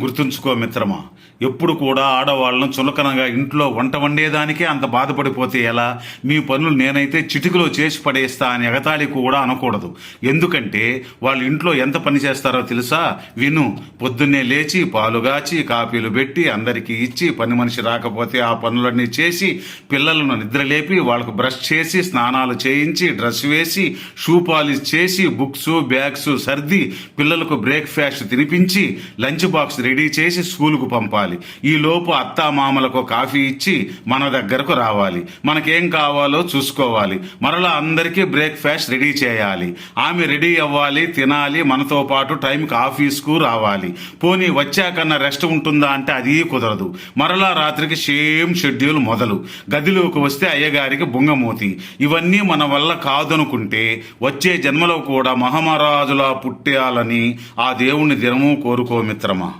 గుర్తుంచుకో మిత్రమా, ఎప్పుడు కూడా ఆడవాళ్ళను చులకనగా ఇంట్లో వంట వండేదానికే అంత బాధపడిపోతే ఎలా? మీ పనులు నేనైతే చిటికలో చేసి పడేస్తా అని ఎగతాళి కూడా అనకూడదు. ఎందుకంటే వాళ్ళు ఇంట్లో ఎంత పని చేస్తారో తెలుసా? విను. పొద్దున్నే లేచి పాలుగాచి కాఫీలు పెట్టి అందరికీ ఇచ్చి, పని మనిషి రాకపోతే ఆ పనులన్నీ చేసి, పిల్లలను నిద్రలేపి వాళ్ళకు బ్రష్ చేసి స్నానాలు చేయించి డ్రెస్ వేసి షూ పాలిష్ చేసి బుక్స్ బ్యాగ్స్ సర్ది పిల్లలకు బ్రేక్ఫాస్ట్ తినిపించి లంచ్ బాక్స్ రెడీ చేసి స్కూలుకు పంపాలి. ఈ లోపు అత్తా మామలకు కాఫీ ఇచ్చి మన దగ్గరకు రావాలి. మనకేం కావాలో చూసుకోవాలి. మరలా అందరికీ బ్రేక్ఫాస్ట్ రెడీ చేయాలి. ఆమె రెడీ అవ్వాలి, తినాలి, మనతో పాటు టైంకి ఆఫీస్కు రావాలి. పోనీ వచ్చాకన్నా రెస్ట్ ఉంటుందా అంటే అది కుదరదు. మరలా రాత్రికి సేమ్ షెడ్యూల్ మొదలు. గదిలోకి వస్తే అయ్యగారికి బుంగమూతి. ఇవన్నీ మన వల్ల కాదనుకుంటే వచ్చే జన్మలో కూడా మహామహారాజులా పుట్టాలని ఆ దేవుణ్ణి దినమూ కోరుకో మిత్రమా.